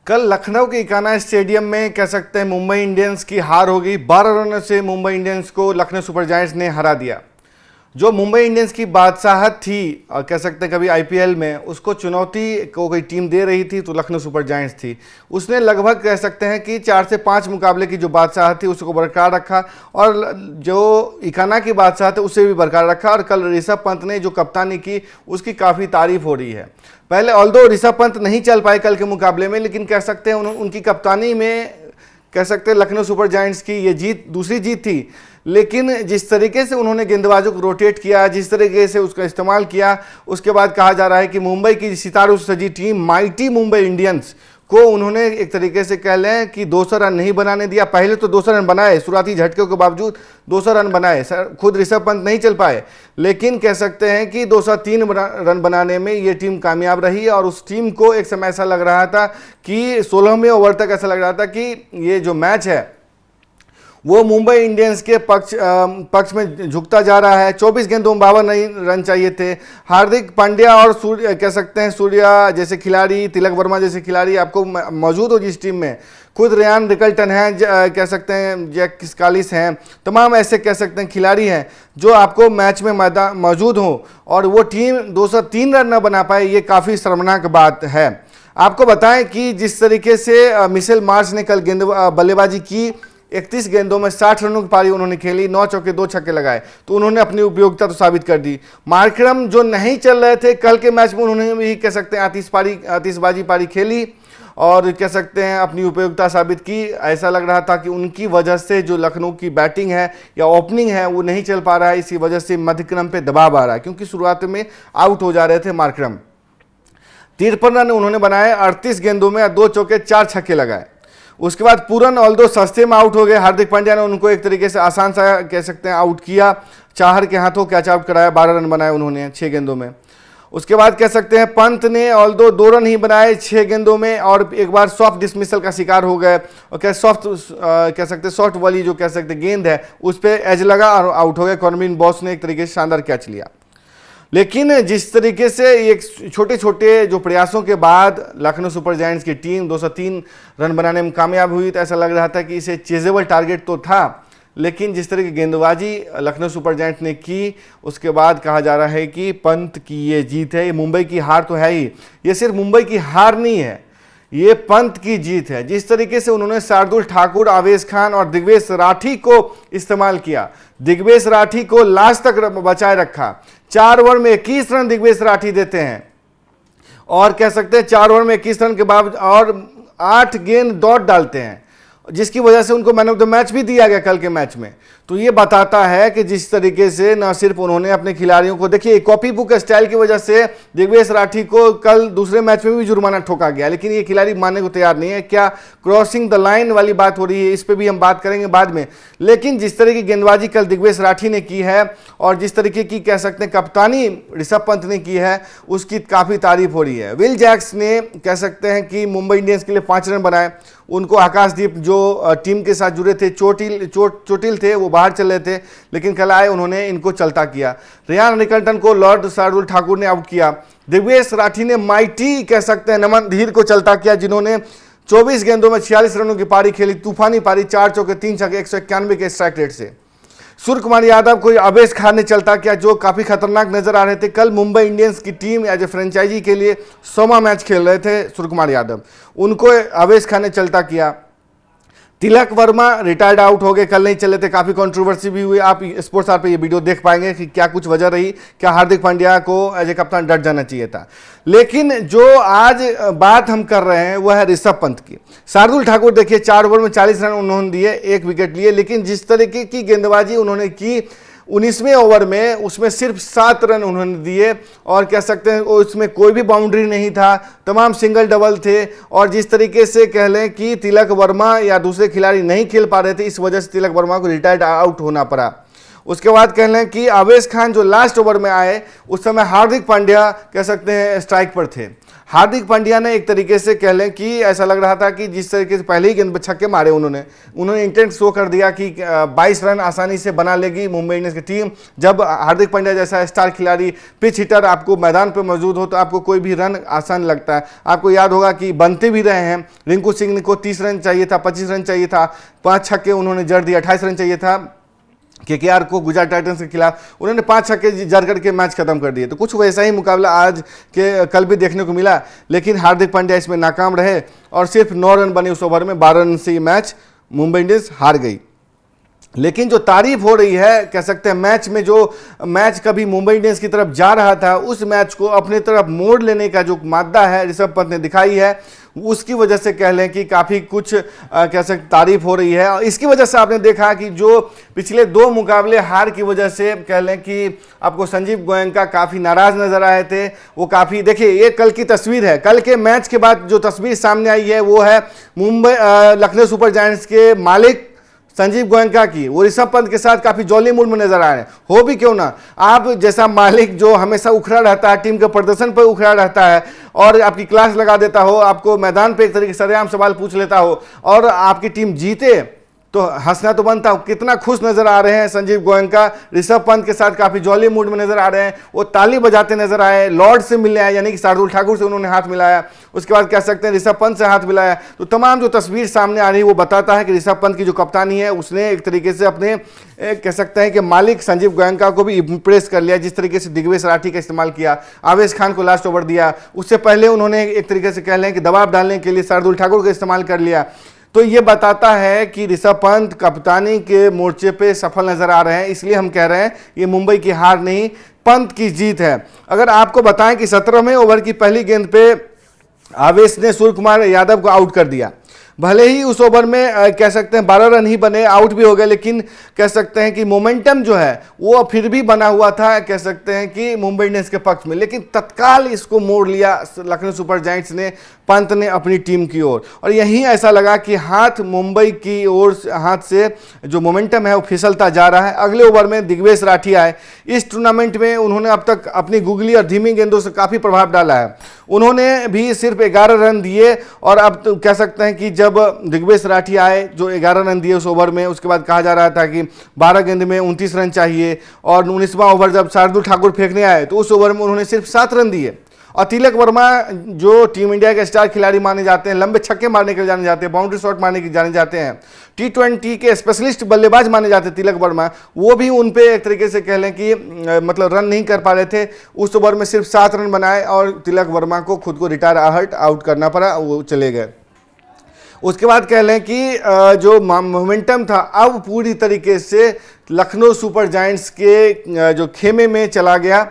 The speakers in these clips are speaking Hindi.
कल लखनऊ के इकाना स्टेडियम में कह सकते हैं मुंबई इंडियंस की हार हो गई। 12 रनों से मुंबई इंडियंस को लखनऊ सुपर जायंट्स ने हरा दिया। जो मुंबई इंडियंस की बादशाहत थी और कह सकते हैं कभी आईपीएल में, उसको चुनौती को कोई टीम दे रही थी तो लखनऊ सुपर जायंट्स थी। उसने लगभग कह सकते हैं कि 4 से 5 मुकाबले की जो बादशाहत थी उसको बरकरार रखा और जो इकाना की बादशाहत है उसे भी बरकरार रखा। और कल ऋषभ पंत ने जो कप्तानी की उसकी काफ़ी तारीफ हो रही है। पहले ऑल्दो ऋषभ पंत नहीं चल पाए कल के मुकाबले में, लेकिन कह सकते हैं उनकी कप्तानी में कह सकते हैं लखनऊ सुपर जायंट्स की ये जीत दूसरी जीत थी। लेकिन जिस तरीके से उन्होंने गेंदबाजों को रोटेट किया, जिस तरीके से उसका इस्तेमाल किया, उसके बाद कहा जा रहा है कि मुंबई की सितारों से सजी टीम माइटी मुंबई इंडियंस को उन्होंने एक तरीके से कह लें कि 200 रन नहीं बनाने दिया। पहले तो 200 रन बनाए, शुरुआती झटकों के बावजूद 200 रन बनाए। खुद ऋषभ पंत नहीं चल पाए, लेकिन कह सकते हैं कि 203 रन बनाने में ये टीम कामयाब रही। और उस टीम को एक समय ऐसा लग रहा था कि 16वें ओवर तक ऐसा लग रहा था कि ये जो मैच है वो मुंबई इंडियंस के पक्ष में झुकता जा रहा है। 24 गेंदों में 52 रन चाहिए थे। हार्दिक पांड्या और सूर्य कह सकते हैं सूर्या जैसे खिलाड़ी, तिलक वर्मा जैसे खिलाड़ी आपको मौजूद हो जिस टीम में, खुद रेयान रिकल्टन हैं, कह सकते हैं जैक किस्कालिस हैं, तमाम ऐसे कह सकते हैं खिलाड़ी हैं जो आपको मैच में मौजूद हों और वो टीम 203 रन न बना पाए, ये काफ़ी शर्मनाक बात है। आपको बताएं कि जिस तरीके से मिशेल मार्श ने कल बल्लेबाजी की, 31 गेंदों में 60 रनों की पारी उन्होंने खेली, 9 चौके 2 छक्के लगाए, तो उन्होंने अपनी उपयोगिता तो साबित कर दी। मार्करम जो नहीं चल रहे थे कल के मैच में, उन्होंने भी कह सकते हैं आतिशबाजी पारी खेली और कह सकते हैं अपनी उपयोगिता साबित की। ऐसा लग रहा था कि उनकी वजह से जो लखनऊ की बैटिंग है या ओपनिंग है वो नहीं चल पा रहा है, इसी वजह से मध्यक्रम पे दबाव आ रहा है, क्योंकि शुरुआत में आउट हो जा रहे थे मार्करम। 53 रन उन्होंने बनाए, 38 गेंदों में 2 चौके 4 छक्के लगाए। उसके बाद पूरन ऑल्दो सस्ते में आउट हो गए। हार्दिक पांड्या ने उनको एक तरीके से आसान सा कह सकते हैं आउट किया, चाहर के हाथों कैच आउट कराया, 12 रन बनाए उन्होंने 6 गेंदों में। उसके बाद कह सकते हैं पंत ने ऑल्दो 2 रन ही बनाए 6 गेंदों में और एक बार सॉफ्ट डिसमिसल का शिकार हो गए और कह सकते सॉफ्ट वाली जो कह सकते गेंद है उस पर एज लगा और आउट हो गए। कॉर्बिन बॉस ने एक तरीके से शानदार कैच लिया। लेकिन जिस तरीके से एक छोटे छोटे जो प्रयासों के बाद लखनऊ सुपर जायंट्स की टीम 203 रन बनाने में कामयाब हुई, तो ऐसा लग रहा था कि इसे चेजेबल टारगेट तो था, लेकिन जिस तरह की गेंदबाजी लखनऊ सुपर जायंट्स ने की उसके बाद कहा जा रहा है कि पंत की ये जीत है। ये मुंबई की हार तो है ही, ये सिर्फ मुंबई की हार नहीं है, ये पंत की जीत है। जिस तरीके से उन्होंने शार्दुल ठाकुर, आवेश खान और दिग्वेश राठी को इस्तेमाल किया, दिग्वेश राठी को लास्ट तक बचाए रखा। 4 ओवर में 21 रन दिग्वेश राठी देते हैं और कह सकते हैं 4 ओवर में 21 रन के बाद और 8 गेंद डॉट डालते हैं, जिसकी वजह से उनको मैन ऑफ द मैच भी दिया गया कल के मैच में। तो ये बताता है कि जिस तरीके से न सिर्फ उन्होंने अपने खिलाड़ियों को, देखिए कॉपी बुक स्टाइल की वजह से दिग्वेश राठी को कल दूसरे मैच में भी जुर्माना ठोका गया, लेकिन ये खिलाड़ी मानने को तैयार नहीं है। क्या क्रॉसिंग द लाइन वाली बात हो रही है, इस पर भी हम बात करेंगे बाद में। लेकिन जिस तरह की गेंदबाजी कल दिग्वेश राठी ने की है और जिस तरीके की कह सकते हैं कप्तानी ऋषभ पंत ने की है, उसकी काफ़ी तारीफ हो रही है। विल जैक्स ने कह सकते हैं कि मुंबई इंडियंस के लिए 5 रन बनाए। उनको आकाशदीप जो टीम के साथ जुड़े थे, चोटिल थे, वो बाहर चल रहे थे, लेकिन कल आए, उन्होंने इनको चलता किया। रेयान रिकल्टन को लॉर्ड शार्दुल ठाकुर ने आउट किया। दिग्वेश राठी ने माइटी कह सकते हैं नमन धीर को चलता किया, जिन्होंने 24 गेंदों में 46 रनों की पारी खेली, तूफानी पारी, 4 चौके 3 छक्के 191 के स्ट्राइक रेट से। सूर्य कुमार यादव को आवेश खान ने चलता किया, जो काफ़ी खतरनाक नजर आ रहे थे। कल मुंबई इंडियंस की टीम एज ए फ्रेंचाइजी के लिए 100वां मैच खेल रहे थे सूर्य कुमार यादव, उनको आवेश खान ने चलता किया। तिलक वर्मा रिटायर्ड आउट हो गए, कल नहीं चले थे, काफ़ी कंट्रोवर्सी भी हुई। आप स्पोर्ट्स आर पे ये वीडियो देख पाएंगे कि क्या कुछ वजह रही, क्या हार्दिक पांड्या को एज ए कप्तान डट जाना चाहिए था। लेकिन जो आज बात हम कर रहे हैं वह है ऋषभ पंत की। शार्दुल ठाकुर देखिए 4 ओवर में 40 रन उन्होंने दिए, 1 विकेट लिए, लेकिन जिस तरीके की गेंदबाजी उन्होंने की 19वें ओवर में, उसमें सिर्फ 7 रन उन्होंने दिए और कह सकते हैं उसमें कोई भी बाउंड्री नहीं था, तमाम सिंगल डबल थे। और जिस तरीके से कह लें कि तिलक वर्मा या दूसरे खिलाड़ी नहीं खेल पा रहे थे, इस वजह से तिलक वर्मा को रिटायर्ड आउट होना पड़ा। उसके बाद कह लें कि आवेश खान जो लास्ट ओवर में आए, उस समय हार्दिक पांड्या कह सकते हैं स्ट्राइक पर थे। हार्दिक पांड्या ने एक तरीके से कह लें कि ऐसा लग रहा था कि जिस तरीके से पहले ही गेंद पर छक्के मारे उन्होंने इंटेंट शो कर दिया कि 22 रन आसानी से बना लेगी मुंबई इंडियंस की टीम। जब हार्दिक पांड्या जैसा स्टार खिलाड़ी, पिच हिटर आपको मैदान पर मौजूद हो तो आपको कोई भी रन आसान लगता है। आपको याद होगा कि बनते भी रहे हैं, रिंकू सिंह को 30 रन चाहिए था, 25 रन चाहिए था, 5 छक्के उन्होंने जड़ दिया, 28 रन चाहिए था केकेआर को गुजरात टाइटंस के खिलाफ, उन्होंने 5 छक्के जड़ करके मैच खत्म कर दिए। तो कुछ वैसा ही मुकाबला आज के कल भी देखने को मिला, लेकिन हार्दिक पांड्या इसमें नाकाम रहे और सिर्फ 9 रन बने उस ओवर में, 12 रन से ये मैच मुंबई इंडियंस हार गई। लेकिन जो तारीफ हो रही है, कह सकते हैं मैच में, जो मैच कभी मुंबई इंडियंस की तरफ जा रहा था उस मैच को अपनी तरफ मोड़ लेने का जो मादा है ऋषभ पंत ने दिखाई है, उसकी वजह से कह लें कि काफ़ी कुछ कह सकते तारीफ हो रही है। और इसकी वजह से आपने देखा कि जो पिछले 2 मुकाबले हार की वजह से कह लें कि आपको संजीव गोयनका काफ़ी नाराज़ नजर आए थे। वो काफ़ी, देखिए ये कल की तस्वीर है, कल के मैच के बाद जो तस्वीर सामने आई है वो है मुंबई लखनऊ सुपर जायंट्स के मालिक संजीव गोयनका की। वो ऋषभ पंत के साथ काफी जॉली मूड में नजर आ रहे हैं। हो भी क्यों ना, आप जैसा मालिक जो हमेशा उखड़ा रहता है, टीम के प्रदर्शन पर उखड़ा रहता है और आपकी क्लास लगा देता हो, आपको मैदान पे एक तरीके से सरेआम सवाल पूछ लेता हो और आपकी टीम जीते तो हंसना तो बनता हो। कितना खुश नजर आ रहे हैं संजीव गोयनका, ऋषभ पंत के साथ काफी जॉली मूड में नजर आ रहे हैं। वो ताली बजाते नजर आए, लॉर्ड से मिलने आए, यानी कि शार्दुल ठाकुर से उन्होंने हाथ मिलाया, उसके बाद कह सकते हैं ऋषभ पंत से हाथ मिलाया। तो तमाम जो तस्वीर सामने आ रही है वो बताता है कि ऋषभ पंत की जो कप्तानी है उसने एक तरीके से अपने कह सकते हैं कि मालिक संजीव गोयनका को भी इंप्रेस कर लिया। जिस तरीके से दिग्वेश राठी का इस्तेमाल किया, आवेश खान को लास्ट ओवर दिया, उससे पहले उन्होंने एक तरीके से कह लें कि दबाव डालने के लिए शार्दुल ठाकुर का इस्तेमाल कर लिया। तो ये बताता है कि ऋषभ पंत कप्तानी के मोर्चे पे सफल नजर आ रहे हैं। इसलिए हम कह रहे हैं ये मुंबई की हार नहीं, पंत की जीत है। अगर आपको बताएं कि 17वें ओवर की पहली गेंद पे आवेश ने सूर्य कुमार यादव को आउट कर दिया। भले ही उस ओवर में कह सकते हैं 12 रन ही बने, आउट भी हो गए, लेकिन कह सकते हैं कि मोमेंटम जो है वो फिर भी बना हुआ था, कह सकते हैं कि मुंबई इंडियंस के पक्ष में। लेकिन तत्काल इसको मोड़ लिया लखनऊ सुपर जायंट्स ने, पंत ने अपनी टीम की ओर। और यहीं ऐसा लगा कि हाथ मुंबई की ओर, हाथ से जो मोमेंटम है वो फिसलता जा रहा है। अगले ओवर में दिग्वेश राठी आए। इस टूर्नामेंट में उन्होंने अब तक अपनी गुगली और धीमी गेंदों से काफ़ी प्रभाव डाला है। उन्होंने भी सिर्फ 11 रन दिए और अब तो कह सकते हैं कि जब दिग्वेश राठी आए जो 11 रन दिए उस ओवर में, उसके बाद कहा जा रहा था कि 12 गेंद में 29 रन चाहिए, और 19वां ओवर जब शार्दुल ठाकुर फेंकने आए तो उस ओवर में उन्होंने सिर्फ 7 रन दिए। और तिलक वर्मा जो टीम इंडिया के स्टार खिलाड़ी माने जाते हैं, लंबे छक्के मारने के लिए जाने जाते हैं, बाउंड्री शॉट मारने के जाने जाते हैं, T20 के स्पेशलिस्ट बल्लेबाज माने जाते हैं तिलक वर्मा, वो भी उन पे एक तरीके से कह लें कि मतलब रन नहीं कर पा रहे थे। उस ओवर में सिर्फ 7 रन बनाए और तिलक वर्मा को खुद को रिटायर आउट करना पड़ा, वो चले गए। उसके बाद कह लें कि जो मोमेंटम था अब पूरी तरीके से लखनऊ सुपर जायंट्स के जो खेमे में चला गया।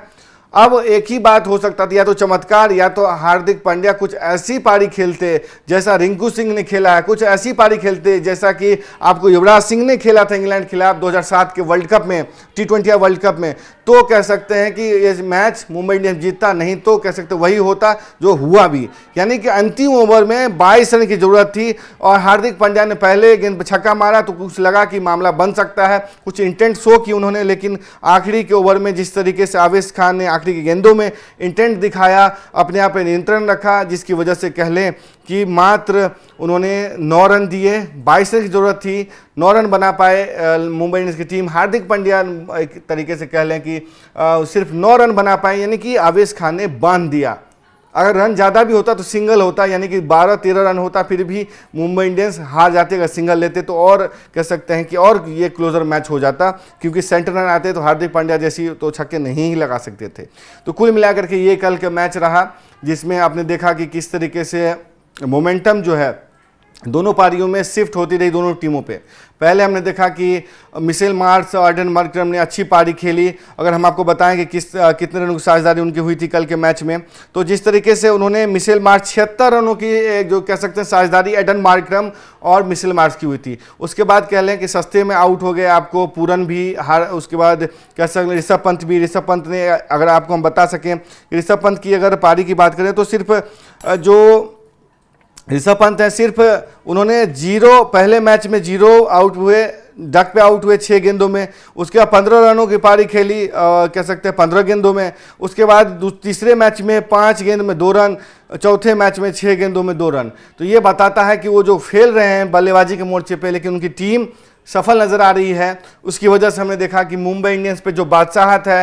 अब एक ही बात हो सकता था, या तो चमत्कार, या तो हार्दिक पांड्या कुछ ऐसी पारी खेलते जैसा रिंकू सिंह ने खेला है, कुछ ऐसी पारी खेलते जैसा कि आपको युवराज सिंह ने खेला था इंग्लैंड के खिलाफ 2007 के वर्ल्ड कप में, T20 वर्ल्ड कप में, तो कह सकते हैं कि ये मैच मुंबई इंडियंस जीतता। नहीं तो कह सकते वही होता जो हुआ भी, यानी कि अंतिम ओवर में 22 रन की जरूरत थी और हार्दिक पांड्या ने पहले गेंद पर छक्का मारा तो कुछ लगा कि मामला बन सकता है, कुछ इंटेंट शो की उन्होंने। लेकिन आखिरी के ओवर में जिस तरीके से आवेश खान ने आखिरी की गेंदों में इंटेंट दिखाया, अपने आप पे नियंत्रण रखा, जिसकी वजह से कह लें कि मात्र उन्होंने 9 रन दिए, 22 रन की जरूरत थी, 9 रन बना पाए मुंबई इंडियंस की टीम। हार्दिक पांड्या एक तरीके से कह लें कि सिर्फ 9 रन बना पाए, यानी कि आवेश खान ने बांध दिया। अगर रन ज़्यादा भी होता तो सिंगल होता, यानी कि 12-13 रन होता, फिर भी मुंबई इंडियंस हार जाते। अगर सिंगल लेते तो और कह सकते हैं कि और ये क्लोजर मैच हो जाता, क्योंकि सेंटर रन आते तो हार्दिक पांड्या जैसी तो छक्के नहीं ही लगा सकते थे। तो कुल मिलाकर के ये कल का मैच रहा, जिसमें आपने देखा कि किस तरीके से मोमेंटम जो है दोनों पारियों में शिफ्ट होती रही दोनों टीमों पे। पहले हमने देखा कि मिशेल मार्श और एडन मार्करम ने अच्छी पारी खेली। अगर हम आपको बताएं कि कितने रनों की साझेदारी उनकी हुई थी कल के मैच में, तो जिस तरीके से उन्होंने मिशेल मार्श 76 रनों की जो कह सकते हैं साझेदारी एडन मार्करम और मिशेल मार्श की हुई थी। उसके बाद कह लें कि सस्ते में आउट हो गए आपको पूरन भी, उसके बाद कह सकते हैं ऋषभ पंत भी। ऋषभ पंत ने, अगर आपको हम बता सकें ऋषभ पंत की अगर पारी की बात करें तो सिर्फ जो ऋषभ पंत है सिर्फ उन्होंने 0 पहले मैच में 0 आउट हुए डक पे आउट हुए 6 गेंदों में, उसके बाद 15 रनों की पारी खेली कह सकते हैं 15 गेंदों में, उसके बाद तीसरे मैच में 5 गेंद में 2 रन, चौथे मैच में 6 गेंदों में 2 रन। तो ये बताता है कि वो जो खेल रहे हैं बल्लेबाजी के मोर्चे पे, लेकिन उनकी टीम सफल नज़र आ रही है। उसकी वजह से हमने देखा कि मुंबई इंडियंस पे जो बादशाहत है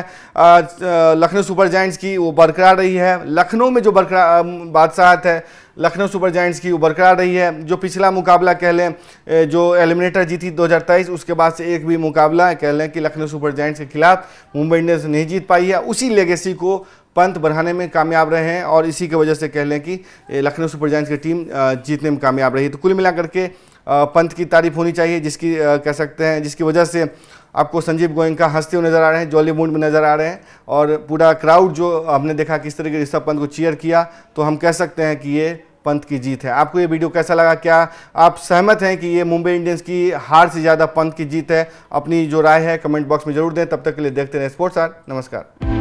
लखनऊ सुपर जायंट्स की, वो बरकरार रही है। लखनऊ में जो बादशाहत है लखनऊ सुपर जायंट्स की, वो बरकरार रही है। जो पिछला मुकाबला कह लें, जो एलिमिनेटर जीती 2023, उसके बाद से एक भी मुकाबला कह लें कि लखनऊ सुपर जायंट्स के खिलाफ मुंबई इंडियंस नहीं जीत पाई है। उसी लेगेसी को पंत बढ़ाने में कामयाब रहे हैं और इसी की वजह से कह लें कि लखनऊ सुपर जायंट्स की टीम जीतने में कामयाब रही। तो कुल मिलाकर के पंत की तारीफ होनी चाहिए, जिसकी कह सकते हैं जिसकी वजह से आपको संजीव गोयनका हंसते हुए नजर आ रहे हैं, जॉली मूड में नजर आ रहे हैं, और पूरा क्राउड जो हमने देखा किस तरह के ऋषभ पंत को चीयर किया, तो हम कह सकते हैं कि ये पंत की जीत है। आपको ये वीडियो कैसा लगा? क्या आप सहमत हैं कि ये मुंबई इंडियंस की हार से ज़्यादा पंत की जीत है? अपनी जो राय है कमेंट बॉक्स में जरूर दें। तब तक के लिए देखते रहें स्पोर्ट्स आर। नमस्कार।